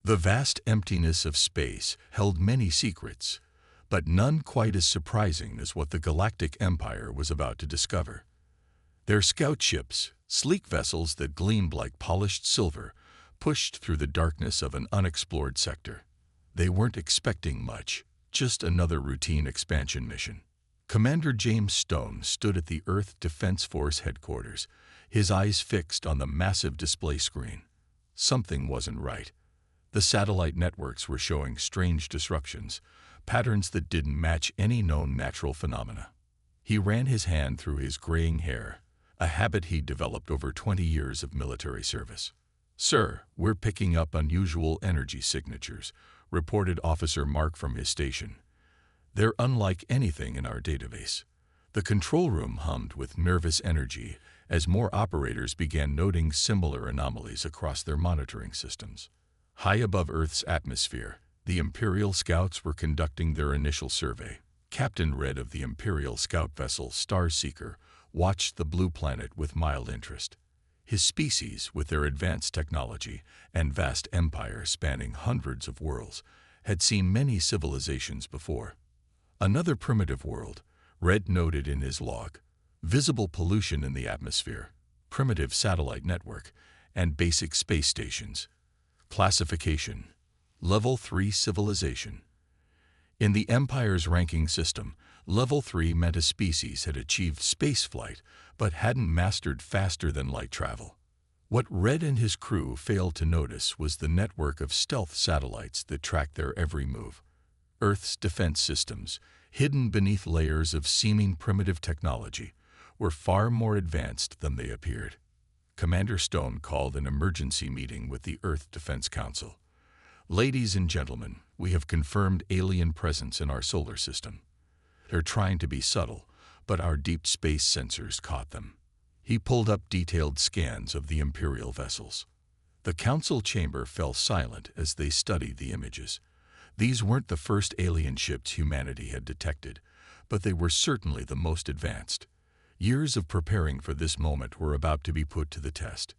The vast emptiness of space held many secrets, but none quite as surprising as what the Galactic Empire was about to discover. Their scout ships, sleek vessels that gleamed like polished silver, pushed through the darkness of an unexplored sector. They weren't expecting much, just another routine expansion mission. Commander James Stone stood at the Earth Defense Force headquarters, his eyes fixed on the massive display screen. Something wasn't right. The satellite networks were showing strange disruptions, patterns that didn't match any known natural phenomena. He ran his hand through his graying hair, a habit he'd developed over 20 years of military service. "Sir, we're picking up unusual energy signatures," reported Officer Mark from his station. "They're unlike anything in our database." The control room hummed with nervous energy as more operators began noting similar anomalies across their monitoring systems. High above Earth's atmosphere, the Imperial Scouts were conducting their initial survey. Captain Red of the Imperial Scout vessel Starseeker watched the blue planet with mild interest. His species, with their advanced technology and vast empire spanning hundreds of worlds, had seen many civilizations before. Another primitive world, Red noted in his log. Visible pollution in the atmosphere, primitive satellite network, and basic space stations. Classification: Level 3 civilization. In the Empire's ranking system, Level 3 meant a species had achieved spaceflight but hadn't mastered faster-than-light travel. What Red and his crew failed to notice was the network of stealth satellites that tracked their every move. Earth's defense systems, hidden beneath layers of seeming primitive technology, were far more advanced than they appeared. Commander Stone called an emergency meeting with the Earth Defense Council. "Ladies and gentlemen, we have confirmed alien presence in our solar system. They're trying to be subtle, but our deep space sensors caught them." He pulled up detailed scans of the Imperial vessels. The council chamber fell silent as they studied the images. These weren't the first alien ships humanity had detected, but they were certainly the most advanced. Years of preparing for this moment were about to be put to the test.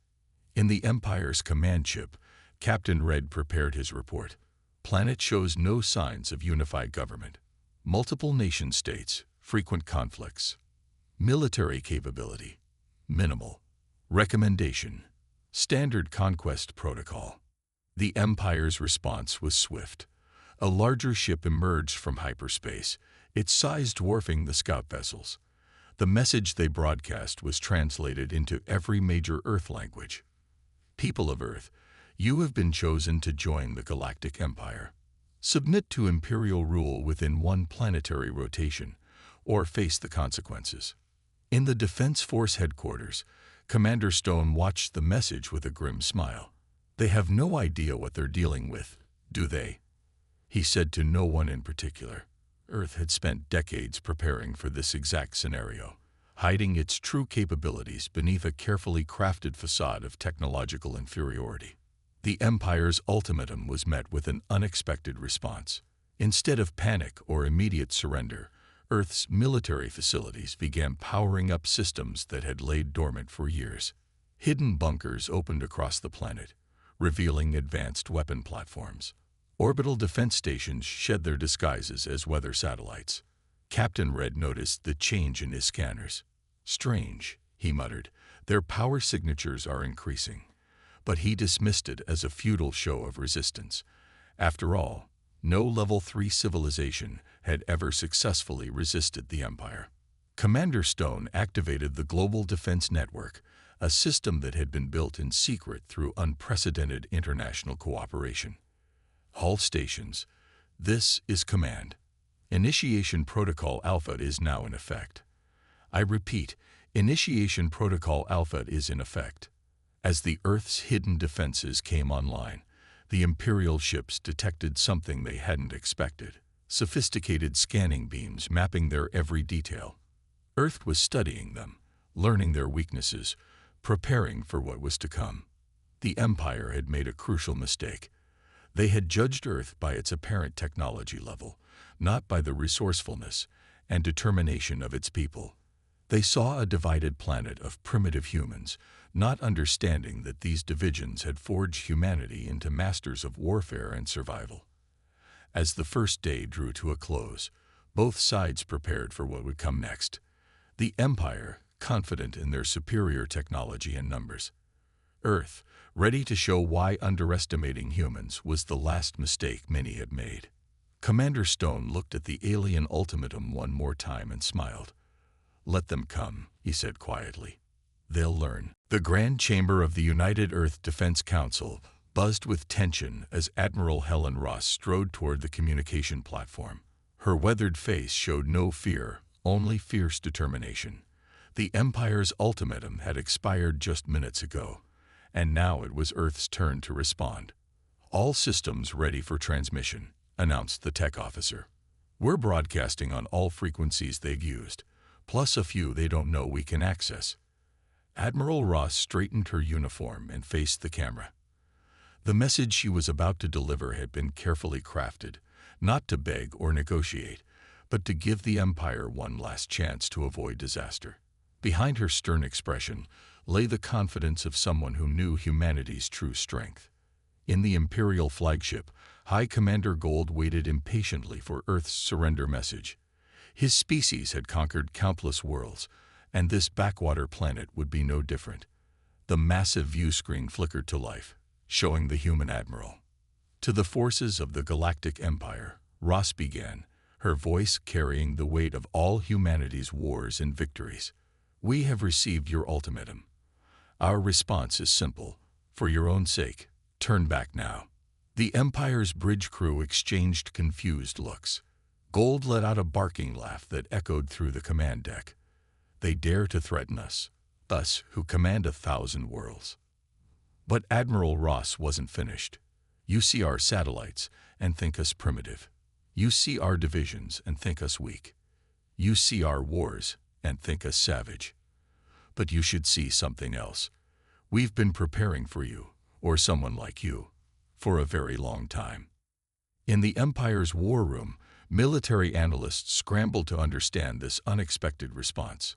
In the Empire's command ship, Captain Red prepared his report. Planet shows no signs of unified government. Multiple nation-states, frequent conflicts. Military capability: minimal. Recommendation: standard conquest protocol. The Empire's response was swift. A larger ship emerged from hyperspace, its size dwarfing the scout vessels. The message they broadcast was translated into every major Earth language. "People of Earth, you have been chosen to join the Galactic Empire. Submit to Imperial rule within one planetary rotation, or face the consequences." In the Defense Force headquarters, Commander Stone watched the message with a grim smile. "They have no idea what they're dealing with, do they?" he said to no one in particular. Earth had spent decades preparing for this exact scenario, hiding its true capabilities beneath a carefully crafted facade of technological inferiority. The Empire's ultimatum was met with an unexpected response. Instead of panic or immediate surrender, Earth's military facilities began powering up systems that had laid dormant for years. Hidden bunkers opened across the planet, revealing advanced weapon platforms. Orbital defense stations shed their disguises as weather satellites. Captain Red noticed the change in his scanners. "Strange," he muttered, "their power signatures are increasing." But he dismissed it as a futile show of resistance. After all, no Level 3 civilization had ever successfully resisted the Empire. Commander Stone activated the Global Defense Network, a system that had been built in secret through unprecedented international cooperation. "Hull stations, this is command. Initiation Protocol Alpha is now in effect. I repeat, Initiation Protocol Alpha is in effect." As the Earth's hidden defenses came online, the Imperial ships detected something they hadn't expected: sophisticated scanning beams mapping their every detail. Earth was studying them, learning their weaknesses, preparing for what was to come. The Empire had made a crucial mistake. They had judged Earth by its apparent technology level, not by the resourcefulness and determination of its people. They saw a divided planet of primitive humans, not understanding that these divisions had forged humanity into masters of warfare and survival. As the first day drew to a close, both sides prepared for what would come next. The Empire, confident in their superior technology and numbers. Earth, ready to show why underestimating humans was the last mistake many had made. Commander Stone looked at the alien ultimatum one more time and smiled. "Let them come," he said quietly. "They'll learn." The Grand Chamber of the United Earth Defense Council buzzed with tension as Admiral Helen Ross strode toward the communication platform. Her weathered face showed no fear, only fierce determination. The Empire's ultimatum had expired just minutes ago, and now it was Earth's turn to respond. "All systems ready for transmission," announced the tech officer. "We're broadcasting on all frequencies they've used, plus a few they don't know we can access." Admiral Ross straightened her uniform and faced the camera. The message she was about to deliver had been carefully crafted, not to beg or negotiate, but to give the Empire one last chance to avoid disaster. Behind her stern expression lay the confidence of someone who knew humanity's true strength. In the Imperial flagship, High Commander Gold waited impatiently for Earth's surrender message. His species had conquered countless worlds, and this backwater planet would be no different. The massive view screen flickered to life, showing the human admiral. "To the forces of the Galactic Empire," Ross began, her voice carrying the weight of all humanity's wars and victories. "We have received your ultimatum. Our response is simple. For your own sake, turn back now." The Empire's bridge crew exchanged confused looks. Gold let out a barking laugh that echoed through the command deck. "They dare to threaten us who command 1,000 worlds." But Admiral Ross wasn't finished. "You see our satellites and think us primitive. You see our divisions and think us weak. You see our wars and think us savage. But you should see something else. We've been preparing for you, or someone like you, for a very long time." In the Empire's war room, military analysts scrambled to understand this unexpected response.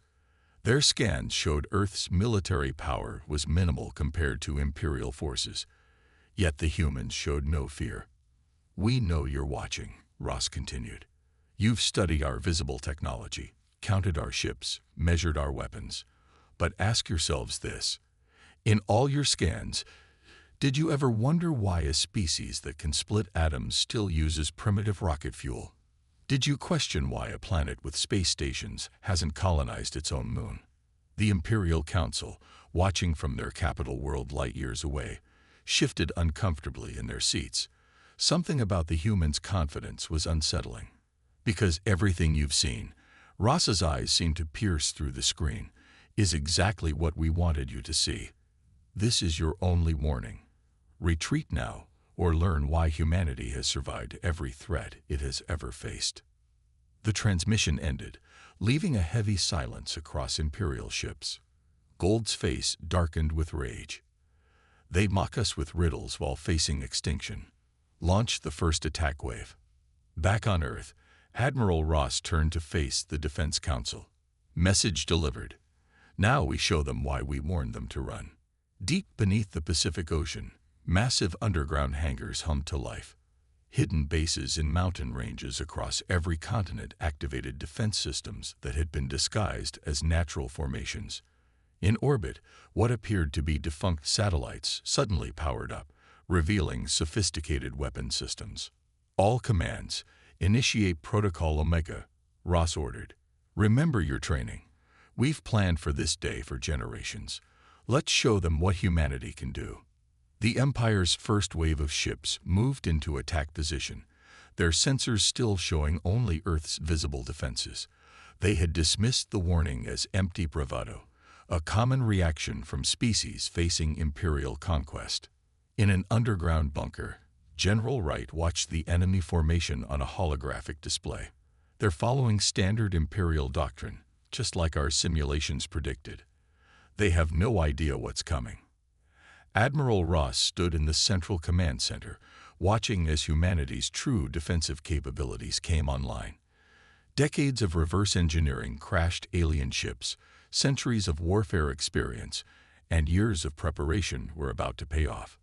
Their scans showed Earth's military power was minimal compared to Imperial forces, yet the humans showed no fear. "We know you're watching," Ross continued. "You've studied our visible technology, counted our ships, measured our weapons. But ask yourselves this. In all your scans, did you ever wonder why a species that can split atoms still uses primitive rocket fuel? Did you question why a planet with space stations hasn't colonized its own moon?" The Imperial Council, watching from their capital world light years away, shifted uncomfortably in their seats. Something about the humans' confidence was unsettling. "Because everything you've seen," Ross's eyes seemed to pierce through the screen, "is exactly what we wanted you to see. This is your only warning. Retreat now, or learn why humanity has survived every threat it has ever faced." The transmission ended, leaving a heavy silence across Imperial ships. Gold's face darkened with rage. "They mock us with riddles while facing extinction. Launch the first attack wave." Back on Earth, Admiral Ross turned to face the Defense Council. "Message delivered. Now we show them why we warned them to run." Deep beneath the Pacific Ocean, massive underground hangars hummed to life. Hidden bases in mountain ranges across every continent activated defense systems that had been disguised as natural formations. In orbit, what appeared to be defunct satellites suddenly powered up, revealing sophisticated weapon systems. "All commands, initiate Protocol Omega," Ross ordered. "Remember your training. We've planned for this day for generations. Let's show them what humanity can do." The Empire's first wave of ships moved into attack position, their sensors still showing only Earth's visible defenses. They had dismissed the warning as empty bravado, a common reaction from species facing Imperial conquest. In an underground bunker, General Wright watched the enemy formation on a holographic display. "They're following standard Imperial doctrine, just like our simulations predicted. They have no idea what's coming." Admiral Ross stood in the Central Command Center, watching as humanity's true defensive capabilities came online. Decades of reverse engineering crashed alien ships, centuries of warfare experience, and years of preparation were about to pay off.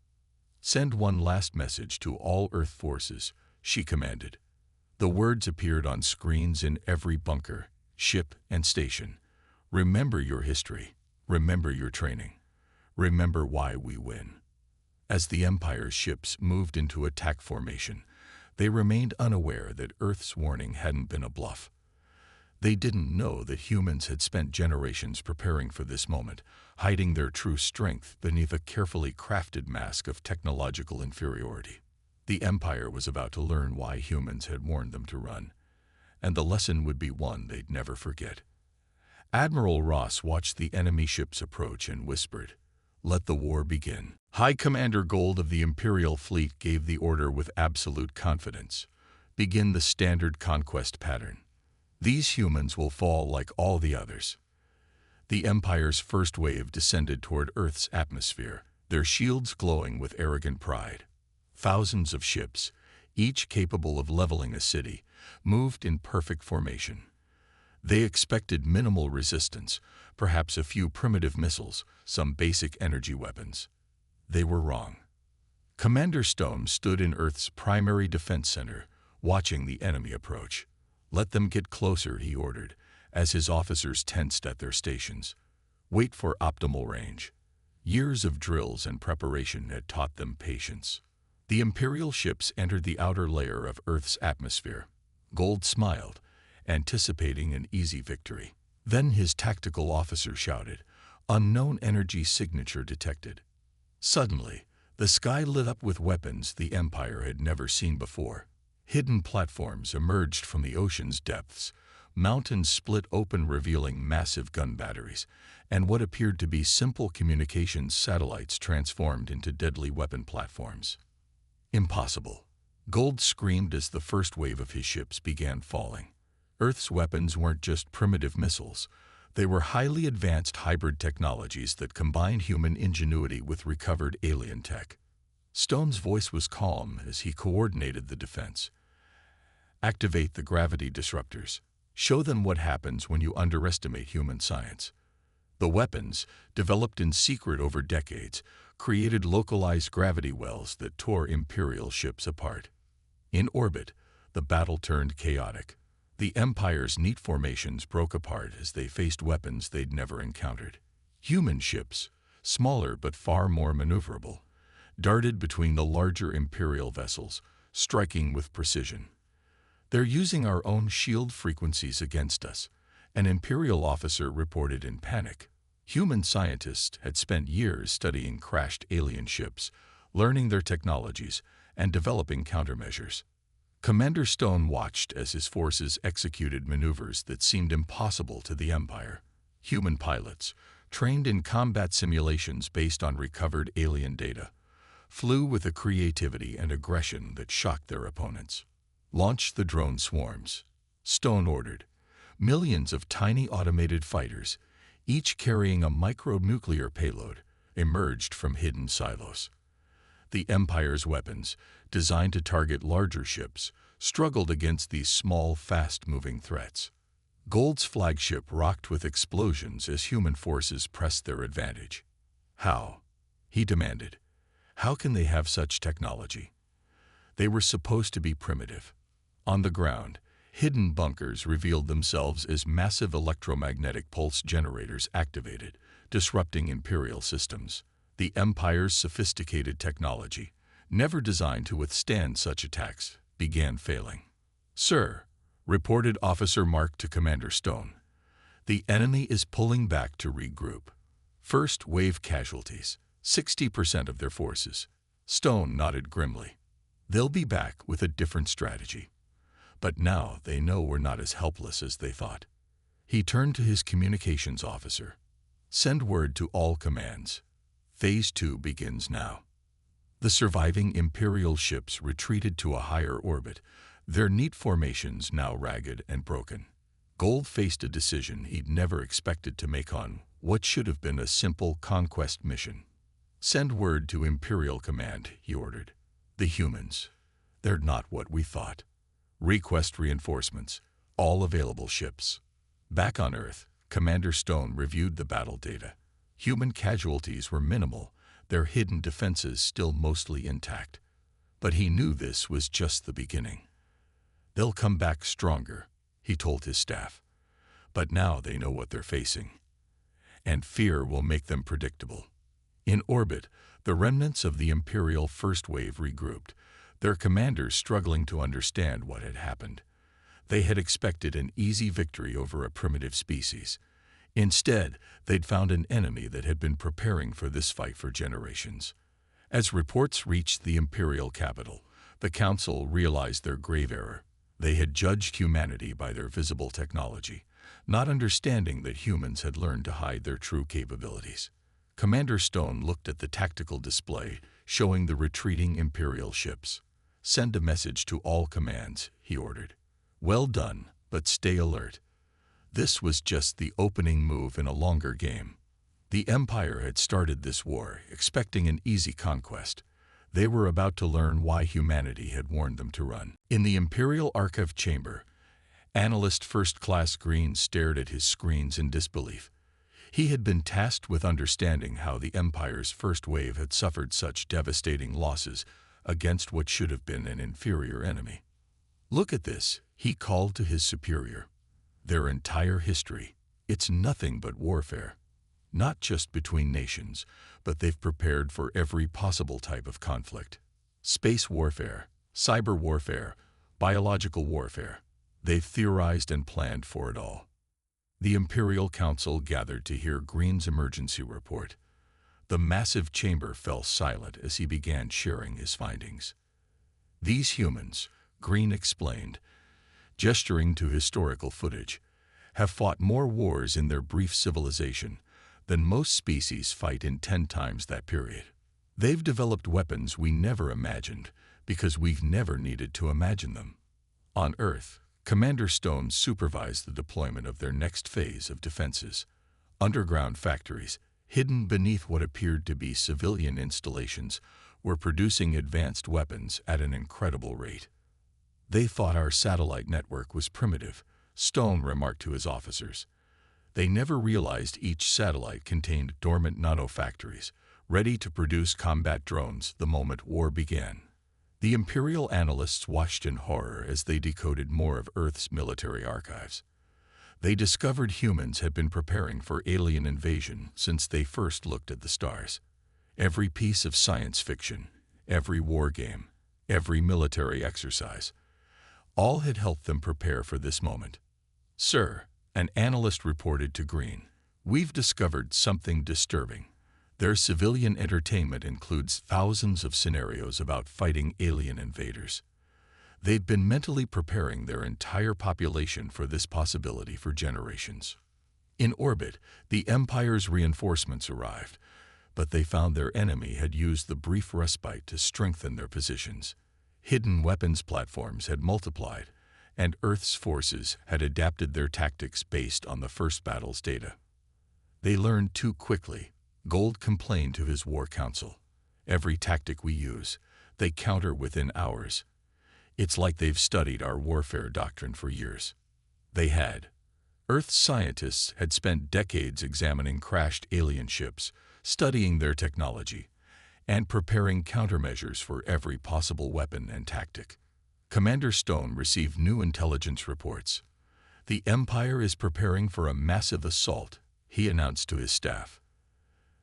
"Send one last message to all Earth forces," she commanded. The words appeared on screens in every bunker, ship, and station. "Remember your history. Remember your training. Remember why we win." As the Empire's ships moved into attack formation, they remained unaware that Earth's warning hadn't been a bluff. They didn't know that humans had spent generations preparing for this moment, hiding their true strength beneath a carefully crafted mask of technological inferiority. The Empire was about to learn why humans had warned them to run, and the lesson would be one they'd never forget. Admiral Ross watched the enemy ships approach and whispered, "Let the war begin." High Commander Gold of the Imperial Fleet gave the order with absolute confidence. "Begin the standard conquest pattern. These humans will fall like all the others." The Empire's first wave descended toward Earth's atmosphere, their shields glowing with arrogant pride. Thousands of ships, each capable of leveling a city, moved in perfect formation. They expected minimal resistance, perhaps a few primitive missiles, some basic energy weapons. They were wrong. Commander Stone stood in Earth's primary defense center, watching the enemy approach. "Let them get closer," he ordered, as his officers tensed at their stations. "Wait for optimal range." Years of drills and preparation had taught them patience. The Imperial ships entered the outer layer of Earth's atmosphere. Gold smiled, anticipating an easy victory. Then his tactical officer shouted, "Unknown energy signature detected." Suddenly, the sky lit up with weapons the Empire had never seen before. Hidden platforms emerged from the ocean's depths, mountains split open revealing massive gun batteries, and what appeared to be simple communications satellites transformed into deadly weapon platforms. "Impossible!" Gold screamed as the first wave of his ships began falling. Earth's weapons weren't just primitive missiles. They were highly advanced hybrid technologies that combined human ingenuity with recovered alien tech. Stone's voice was calm as he coordinated the defense. "Activate the gravity disruptors. Show them what happens when you underestimate human science." The weapons, developed in secret over decades, created localized gravity wells that tore Imperial ships apart. In orbit, the battle turned chaotic. The Empire's neat formations broke apart as they faced weapons they'd never encountered. Human ships, smaller but far more maneuverable, darted between the larger Imperial vessels, striking with precision. "They're using our own shield frequencies against us," an Imperial officer reported in panic. Human scientists had spent years studying crashed alien ships, learning their technologies, and developing countermeasures. Commander Stone watched as his forces executed maneuvers that seemed impossible to the Empire. Human pilots, trained in combat simulations based on recovered alien data, flew with a creativity and aggression that shocked their opponents. "Launch the drone swarms," Stone ordered. Millions of tiny automated fighters, each carrying a micronuclear payload, emerged from hidden silos. The Empire's weapons, designed to target larger ships, struggled against these small, fast-moving threats. Gold's flagship rocked with explosions as human forces pressed their advantage. "How?" he demanded. "How can they have such technology?" They were supposed to be primitive. On the ground, hidden bunkers revealed themselves as massive electromagnetic pulse generators activated, disrupting Imperial systems. The Empire's sophisticated technology, never designed to withstand such attacks, began failing. "Sir," reported Officer Mark to Commander Stone, "the enemy is pulling back to regroup. First wave casualties, 60% of their forces." Stone nodded grimly. "They'll be back with a different strategy. But now they know we're not as helpless as they thought." He turned to his communications officer. "Send word to all commands. Phase 2 begins now." The surviving Imperial ships retreated to a higher orbit, their neat formations now ragged and broken. Gold faced a decision he'd never expected to make on what should have been a simple conquest mission. "Send word to Imperial Command," he ordered. "The humans. They're not what we thought. Request reinforcements. All available ships." Back on Earth, Commander Stone reviewed the battle data. Human casualties were minimal, their hidden defenses still mostly intact. But he knew this was just the beginning. They'll come back stronger, he told his staff. But now they know what they're facing. And fear will make them predictable. In orbit, the remnants of the Imperial First Wave regrouped, their commanders struggling to understand what had happened. They had expected an easy victory over a primitive species. Instead, they'd found an enemy that had been preparing for this fight for generations. As reports reached the Imperial capital, the Council realized their grave error. They had judged humanity by their visible technology, not understanding that humans had learned to hide their true capabilities. Commander Stone looked at the tactical display, showing the retreating Imperial ships. "Send a message to all commands," he ordered. "Well done, but stay alert." This was just the opening move in a longer game. The Empire had started this war, expecting an easy conquest. They were about to learn why humanity had warned them to run. In the Imperial Archive chamber, Analyst First Class Green stared at his screens in disbelief. He had been tasked with understanding how the Empire's first wave had suffered such devastating losses against what should have been an inferior enemy. "Look at this," he called to his superior. "Their entire history. It's nothing but warfare. Not just between nations, but they've prepared for every possible type of conflict. Space warfare, cyber warfare, biological warfare. They've theorized and planned for it all." The Imperial Council gathered to hear Green's emergency report. The massive chamber fell silent as he began sharing his findings. "These humans," Green explained, gesturing to historical footage, "have fought more wars in their brief civilization than most species fight in 10 times that period. They've developed weapons we never imagined because we've never needed to imagine them." On Earth, Commander Stone supervised the deployment of their next phase of defenses. Underground factories, hidden beneath what appeared to be civilian installations, were producing advanced weapons at an incredible rate. "They thought our satellite network was primitive," Stone remarked to his officers. "They never realized each satellite contained dormant nanofactories, ready to produce combat drones the moment war began." The Imperial analysts watched in horror as they decoded more of Earth's military archives. They discovered humans had been preparing for alien invasion since they first looked at the stars. Every piece of science fiction, every war game, every military exercise, all had helped them prepare for this moment. "Sir," an analyst reported to Green, "we've discovered something disturbing. Their civilian entertainment includes thousands of scenarios about fighting alien invaders. They'd been mentally preparing their entire population for this possibility for generations." In orbit, the Empire's reinforcements arrived, but they found their enemy had used the brief respite to strengthen their positions. Hidden weapons platforms had multiplied, and Earth's forces had adapted their tactics based on the first battle's data. They learned too quickly, Gold complained to his war council. "Every tactic we use, they counter within hours. It's like they've studied our warfare doctrine for years." They had. Earth's scientists had spent decades examining crashed alien ships, studying their technology, and preparing countermeasures for every possible weapon and tactic. Commander Stone received new intelligence reports. "The Empire is preparing for a massive assault," he announced to his staff.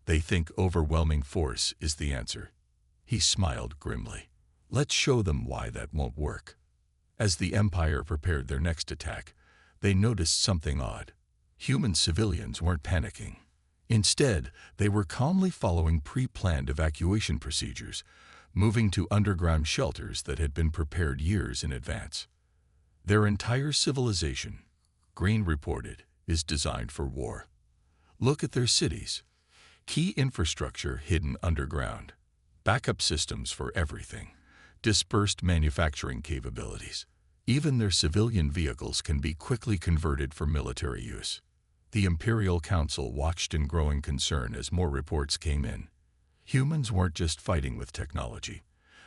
"They think overwhelming force is the answer." He smiled grimly. "Let's show them why that won't work." As the Empire prepared their next attack, they noticed something odd. Human civilians weren't panicking. Instead, they were calmly following pre-planned evacuation procedures, moving to underground shelters that had been prepared years in advance. "Their entire civilization," Green reported, "is designed for war. Look at their cities. Key infrastructure hidden underground, backup systems for everything, dispersed manufacturing capabilities. Even their civilian vehicles can be quickly converted for military use." The Imperial Council watched in growing concern as more reports came in. Humans weren't just fighting with technology.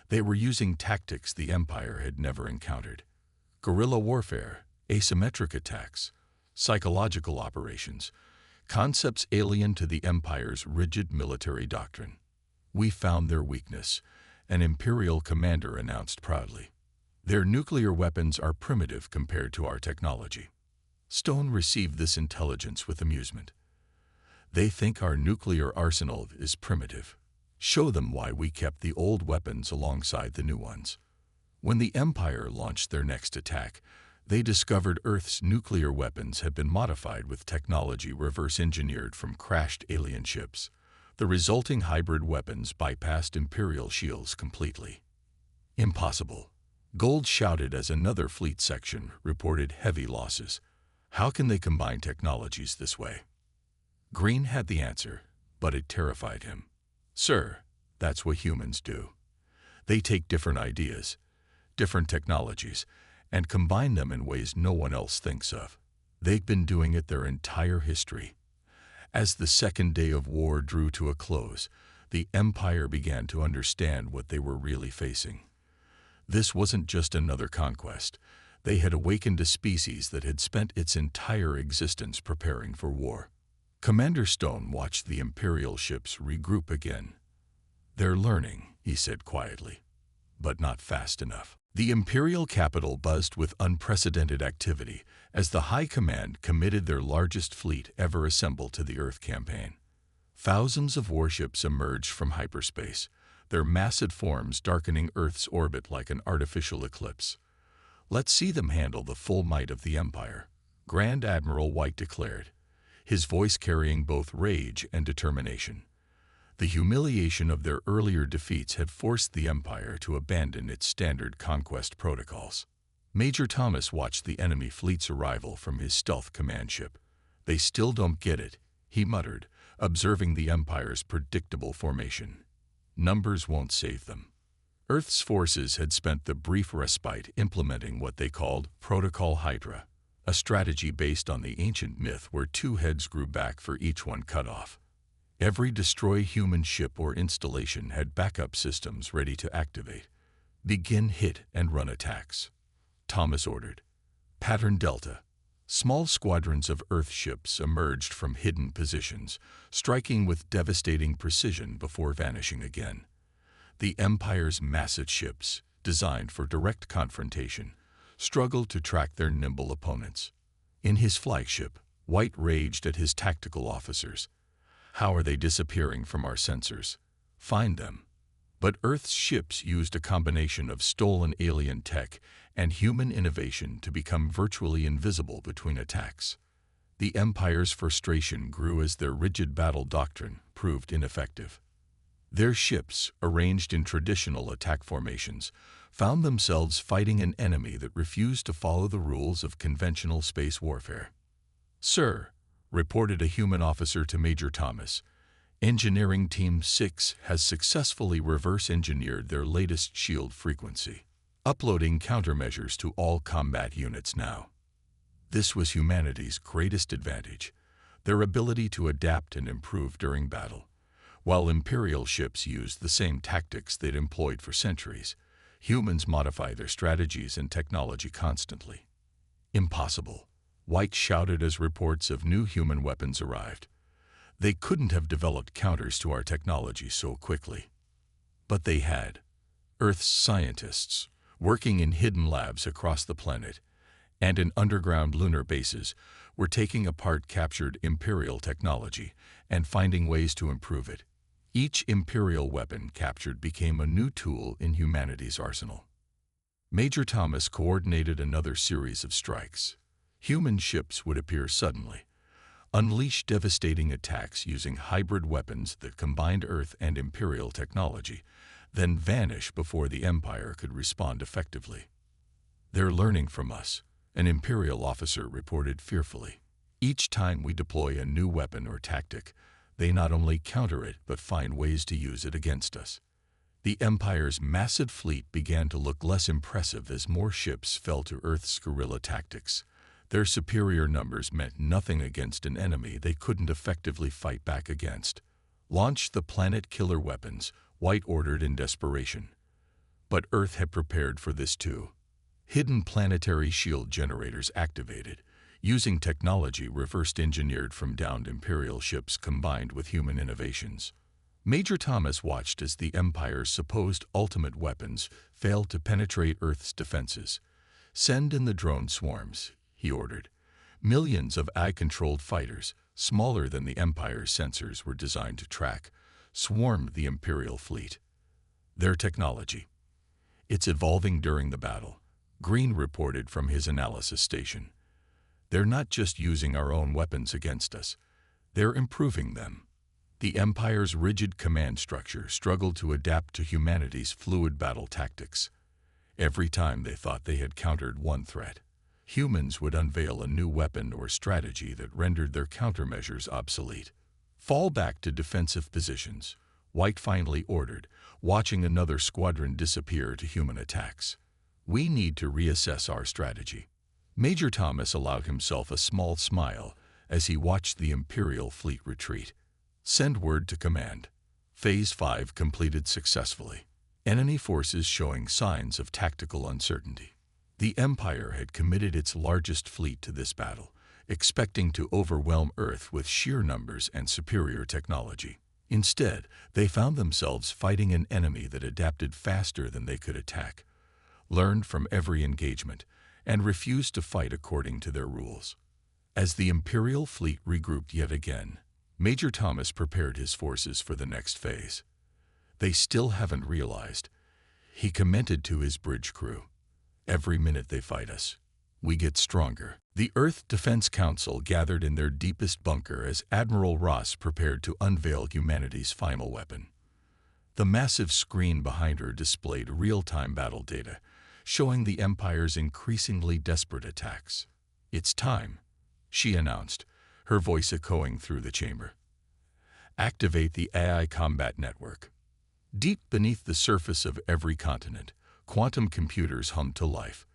They were using tactics the Empire had never encountered. Guerrilla warfare, asymmetric attacks, psychological operations, concepts alien to the Empire's rigid military doctrine. "We found their weakness," an Imperial commander announced proudly. "Their nuclear weapons are primitive compared to our technology." Stone received this intelligence with amusement. "They think our nuclear arsenal is primitive. Show them why we kept the old weapons alongside the new ones." When the Empire launched their next attack, they discovered Earth's nuclear weapons had been modified with technology reverse-engineered from crashed alien ships. The resulting hybrid weapons bypassed Imperial shields completely. "Impossible," Gold shouted as another fleet section reported heavy losses. "How can they combine technologies this way?" Green had the answer, but it terrified him. "Sir, that's what humans do. They take different ideas, different technologies, and combine them in ways no one else thinks of. They've been doing it their entire history." As the second day of war drew to a close, the Empire began to understand what they were really facing. This wasn't just another conquest. They had awakened a species that had spent its entire existence preparing for war. Commander Stone watched the Imperial ships regroup again. "They're learning," he said quietly, "but not fast enough." The Imperial capital buzzed with unprecedented activity as the High Command committed their largest fleet ever assembled to the Earth campaign. Thousands of warships emerged from hyperspace, their massive forms darkening Earth's orbit like an artificial eclipse. "Let's see them handle the full might of the Empire," Grand Admiral White declared, his voice carrying both rage and determination. The humiliation of their earlier defeats had forced the Empire to abandon its standard conquest protocols. Major Thomas watched the enemy fleet's arrival from his stealth command ship. "They still don't get it," he muttered, observing the Empire's predictable formation. "Numbers won't save them." Earth's forces had spent the brief respite implementing what they called Protocol Hydra, a strategy based on the ancient myth where two heads grew back for each one cut off. Every destroy human ship or installation had backup systems ready to activate. "Begin hit and run attacks," Thomas ordered. Pattern Delta. Small squadrons of Earth ships emerged from hidden positions, striking with devastating precision before vanishing again. The Empire's massive ships, designed for direct confrontation, struggled to track their nimble opponents. In his flagship, White raged at his tactical officers. "How are they disappearing from our sensors? Find them." But Earth's ships used a combination of stolen alien tech and human innovation to become virtually invisible between attacks. The Empire's frustration grew as their rigid battle doctrine proved ineffective. Their ships, arranged in traditional attack formations, found themselves fighting an enemy that refused to follow the rules of conventional space warfare. "Sir," reported a human officer to Major Thomas, "Engineering Team 6 has successfully reverse-engineered their latest shield frequency, uploading countermeasures to all combat units now." This was humanity's greatest advantage, their ability to adapt and improve during battle. While Imperial ships used the same tactics they'd employed for centuries, humans modify their strategies and technology constantly. "Impossible," White shouted as reports of new human weapons arrived. "They couldn't have developed counters to our technology so quickly." But they had. Earth's scientists, working in hidden labs across the planet and in underground lunar bases, were taking apart captured Imperial technology and finding ways to improve it. Each Imperial weapon captured became a new tool in humanity's arsenal. Major Thomas coordinated another series of strikes. Human ships would appear suddenly, unleash devastating attacks using hybrid weapons that combined Earth and Imperial technology, then vanish before the Empire could respond effectively. "They're learning from us," an Imperial officer reported fearfully. "Each time we deploy a new weapon or tactic, they not only counter it but find ways to use it against us." The Empire's massive fleet began to look less impressive as more ships fell to Earth's guerrilla tactics. Their superior numbers meant nothing against an enemy they couldn't effectively fight back against. "Launch the planet-killer weapons," White ordered in desperation. But Earth had prepared for this too. Hidden planetary shield generators activated, using technology reversed engineered from downed Imperial ships combined with human innovations. Major Thomas watched as the Empire's supposed ultimate weapons failed to penetrate Earth's defenses. "Send in the drone swarms," he ordered. Millions of AI-controlled fighters, smaller than the Empire's sensors were designed to track, swarmed the Imperial fleet. Their technology. "It's evolving during the battle," Green reported from his analysis station. "They're not just using our own weapons against us, they're improving them." The Empire's rigid command structure struggled to adapt to humanity's fluid battle tactics. Every time they thought they had countered one threat, humans would unveil a new weapon or strategy that rendered their countermeasures obsolete. "Fall back to defensive positions," White finally ordered, watching another squadron disappear to human attacks. "We need to reassess our strategy." Major Thomas allowed himself a small smile as he watched the Imperial fleet retreat. "Send word to command. Phase 5 completed successfully. Enemy forces showing signs of tactical uncertainty." The Empire had committed its largest fleet to this battle, expecting to overwhelm Earth with sheer numbers and superior technology. Instead, they found themselves fighting an enemy that adapted faster than they could attack, learned from every engagement, and refused to fight according to their rules. As the Imperial fleet regrouped yet again, Major Thomas prepared his forces for the next phase. "They still haven't realized," he commented to his bridge crew. "Every minute they fight us, we get stronger." The Earth Defense Council gathered in their deepest bunker as Admiral Ross prepared to unveil humanity's final weapon. The massive screen behind her displayed real-time battle data, showing the Empire's increasingly desperate attacks. "It's time," she announced, her voice echoing through the chamber. "Activate the AI combat network." Deep beneath the surface of every continent, quantum computers hummed to life.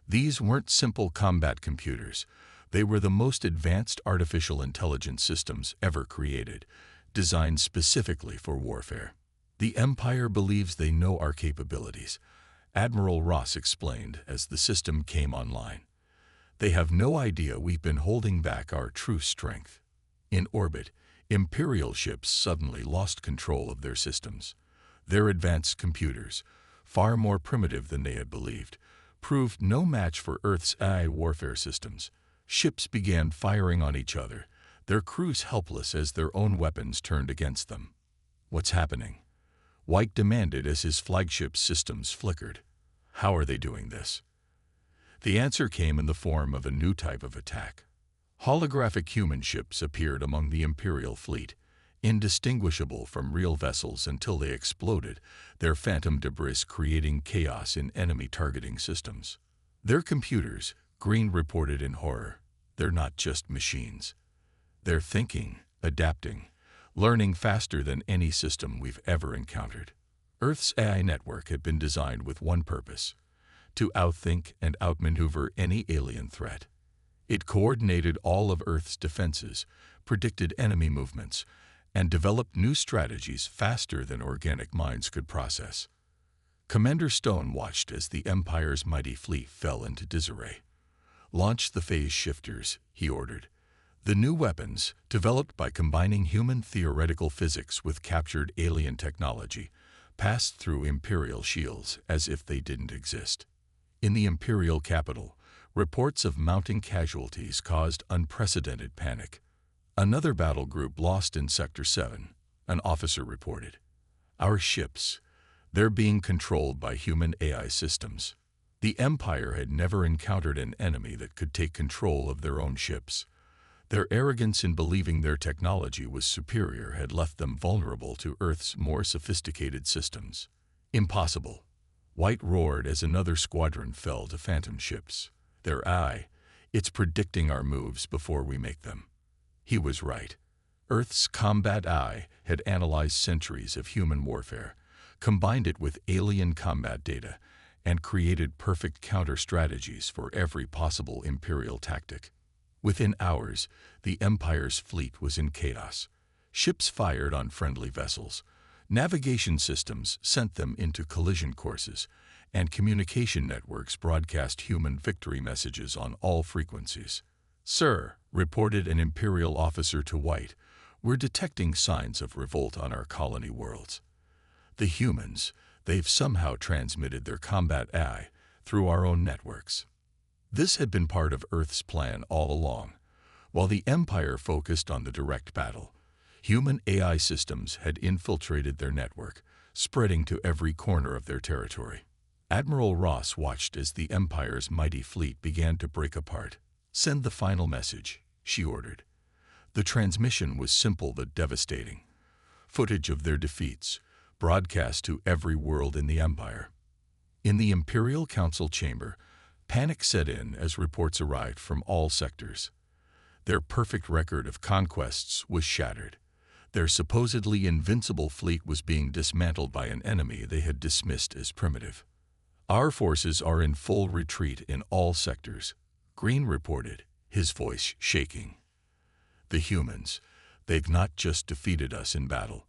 These weren't simple combat computers. They were the most advanced artificial intelligence systems ever created, designed specifically for warfare. "The Empire believes they know our capabilities," Admiral Ross explained as the system came online. "They have no idea we've been holding back our true strength." In orbit, Imperial ships suddenly lost control of their systems. Their advanced computers, far more primitive than they had believed, proved no match for Earth's AI warfare systems. Ships began firing on each other, their crews helpless as their own weapons turned against them. "What's happening?" White demanded as his flagship's systems flickered. "How are they doing this?" The answer came in the form of a new type of attack. Holographic human ships appeared among the Imperial fleet, indistinguishable from real vessels until they exploded, their phantom debris creating chaos in enemy targeting systems. "Their computers," Green reported in horror. "They're not just machines. They're thinking, adapting, learning faster than any system we've ever encountered." Earth's AI network had been designed with one purpose: to outthink and outmaneuver any alien threat. It coordinated all of Earth's defenses, predicted enemy movements, and developed new strategies faster than organic minds could process. Commander Stone watched as the Empire's mighty fleet fell into disarray. "Launch the phase shifters," he ordered. The new weapons, developed by combining human theoretical physics with captured alien technology, passed through Imperial shields as if they didn't exist. In the Imperial capital, reports of mounting casualties caused unprecedented panic. "Another battle group lost in Sector 7, an officer reported. "Our ships, they're being controlled by human AI systems." The Empire had never encountered an enemy that could take control of their own ships. Their arrogance in believing their technology was superior had left them vulnerable to Earth's more sophisticated systems. "Impossible," White roared as another squadron fell to phantom ships. "Their AI, it's predicting our moves before we make them." He was right. Earth's combat AI had analyzed centuries of human warfare, combined it with alien combat data, and created perfect counter-strategies for every possible Imperial tactic. Within hours, the Empire's fleet was in chaos. Ships fired on friendly vessels, navigation systems sent them into collision courses, and communication networks broadcast human victory messages on all frequencies. "Sir," reported an Imperial officer to White, "we're detecting signs of revolt on our colony worlds. The humans, they've somehow transmitted their combat AI through our own networks." This had been part of Earth's plan all along. While the Empire focused on the direct battle, human AI systems had infiltrated their network, spreading to every corner of their territory. Admiral Ross watched as the Empire's mighty fleet began to break apart. "Send the final message," she ordered. The transmission was simple but devastating. Footage of their defeats, broadcast to every world in the Empire. In the Imperial Council chamber, panic set in as reports arrived from all sectors. Their perfect record of conquests was shattered. Their supposedly invincible fleet was being dismantled by an enemy they had dismissed as primitive. "Our forces are in full retreat in all sectors," Green reported, his voice shaking. "The humans, they've not just defeated us in battle.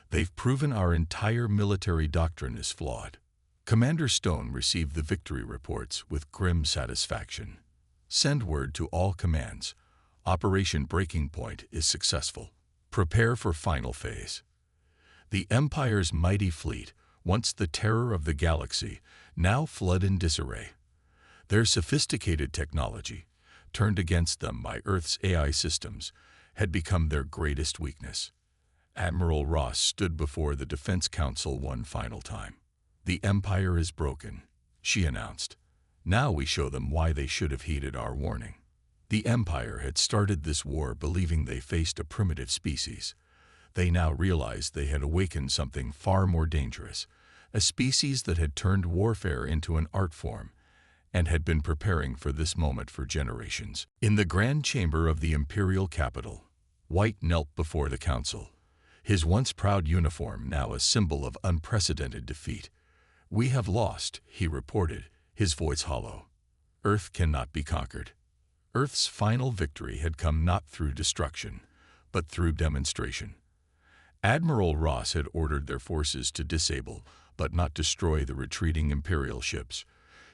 They've proven our entire military doctrine is flawed." Commander Stone received the victory reports with grim satisfaction. "Send word to all commands. Operation Breaking Point is successful. Prepare for final phase." The Empire's mighty fleet, once the terror of the galaxy, now fled in disarray. Their sophisticated technology, turned against them by Earth's AI systems, had become their greatest weakness. Admiral Ross stood before the Defense Council one final time. "The Empire is broken," she announced. "Now we show them why they should have heeded our warning." The Empire had started this war believing they faced a primitive species. They now realized they had awakened something far more dangerous, a species that had turned warfare into an art form and had been preparing for this moment for generations. In the grand chamber of the Imperial capital, White knelt before the council, his once proud uniform now a symbol of unprecedented defeat. "We have lost," he reported, his voice hollow. "Earth cannot be conquered." Earth's final victory had come not through destruction, but through demonstration. Admiral Ross had ordered their forces to disable, but not destroy the retreating Imperial ships,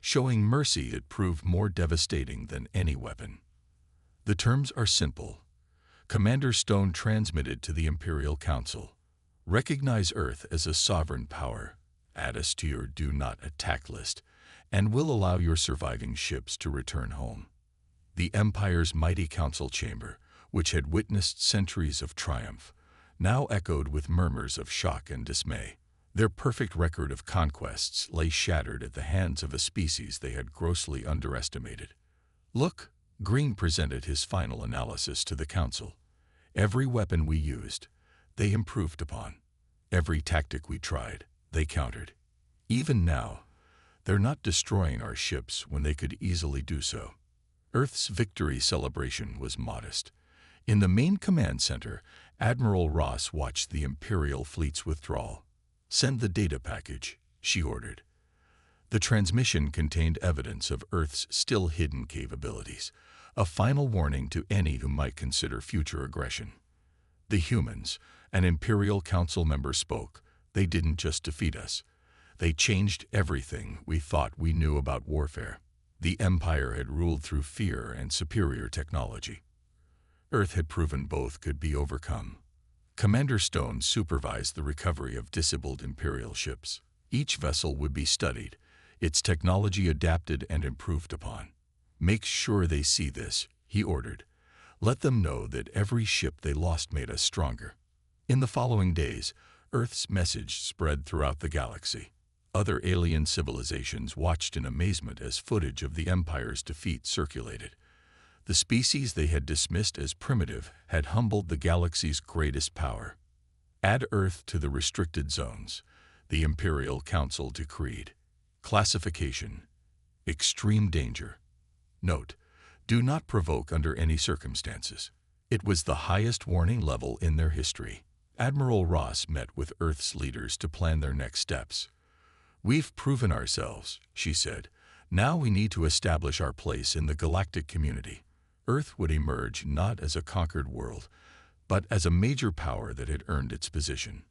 showing mercy that proved more devastating than any weapon. The terms are simple. Commander Stone transmitted to the Imperial Council. "Recognize Earth as a sovereign power, add us to your do not attack list, and will allow your surviving ships to return home." The Empire's mighty council chamber, which had witnessed centuries of triumph, now echoed with murmurs of shock and dismay. Their perfect record of conquests lay shattered at the hands of a species they had grossly underestimated. "Look," Green presented his final analysis to the council. "Every weapon we used, they improved upon. Every tactic we tried, they countered. Even now, they're not destroying our ships when they could easily do so." Earth's victory celebration was modest. In the main command center, Admiral Ross watched the Imperial fleet's withdrawal. "Send the data package," she ordered. The transmission contained evidence of Earth's still hidden capabilities, a final warning to any who might consider future aggression. "The humans," an Imperial Council member spoke, "they didn't just defeat us. They changed everything we thought we knew about warfare." The Empire had ruled through fear and superior technology. Earth had proven both could be overcome. Commander Stone supervised the recovery of disabled Imperial ships. Each vessel would be studied, its technology adapted and improved upon. "Make sure they see this," he ordered. "Let them know that every ship they lost made us stronger." In the following days, Earth's message spread throughout the galaxy. Other alien civilizations watched in amazement as footage of the Empire's defeat circulated. The species they had dismissed as primitive had humbled the galaxy's greatest power. "Add Earth to the restricted zones," the Imperial Council decreed. Classification: Extreme danger. Note: Do not provoke under any circumstances. It was the highest warning level in their history. Admiral Ross met with Earth's leaders to plan their next steps. "We've proven ourselves," she said. "Now we need to establish our place in the galactic community." Earth would emerge not as a conquered world, but as a major power that had earned its position.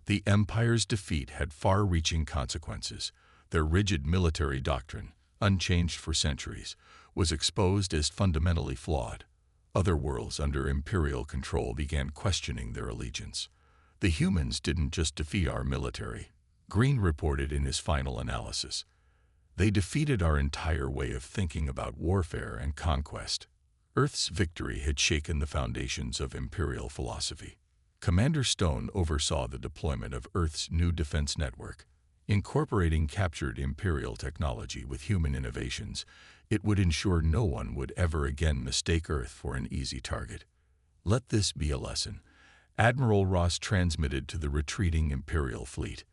The Empire's defeat had far-reaching consequences. Their rigid military doctrine, unchanged for centuries, was exposed as fundamentally flawed. Other worlds under Imperial control began questioning their allegiance. The humans didn't just defeat our military, Green reported in his final analysis. They defeated our entire way of thinking about warfare and conquest. Earth's victory had shaken the foundations of Imperial philosophy. Commander Stone oversaw the deployment of Earth's new defense network. Incorporating captured Imperial technology with human innovations, it would ensure no one would ever again mistake Earth for an easy target. Let this be a lesson, Admiral Ross transmitted to the retreating Imperial fleet.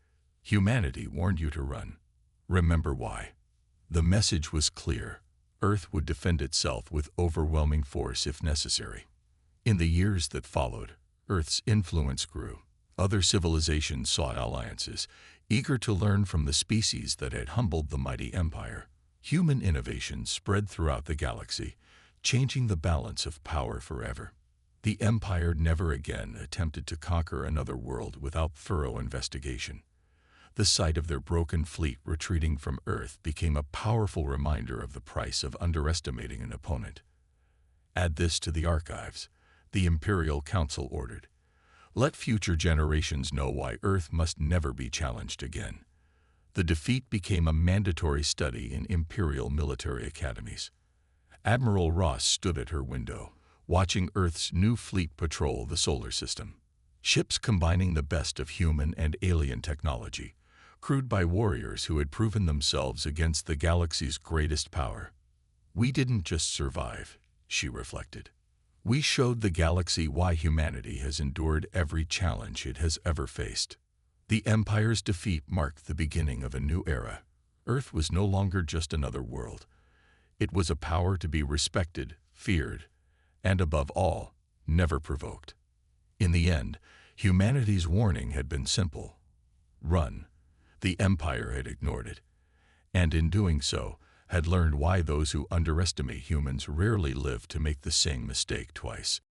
Humanity warned you to run. Remember why. The message was clear. Earth would defend itself with overwhelming force if necessary. In the years that followed, Earth's influence grew. Other civilizations sought alliances, eager to learn from the species that had humbled the mighty empire. Human innovation spread throughout the galaxy, changing the balance of power forever. The empire never again attempted to conquer another world without thorough investigation. The sight of their broken fleet retreating from Earth became a powerful reminder of the price of underestimating an opponent. Add this to the archives, the Imperial Council ordered. Let future generations know why Earth must never be challenged again. The defeat became a mandatory study in Imperial military academies. Admiral Ross stood at her window, watching Earth's new fleet patrol the solar system. Ships combining the best of human and alien technology, crewed by warriors who had proven themselves against the galaxy's greatest power. We didn't just survive, she reflected. We showed the galaxy why humanity has endured every challenge it has ever faced. The Empire's defeat marked the beginning of a new era. Earth was no longer just another world. It was a power to be respected, feared, and above all, never provoked. In the end, humanity's warning had been simple. Run. The Empire had ignored it, and in doing so, had learned why those who underestimate humans rarely live to make the same mistake twice.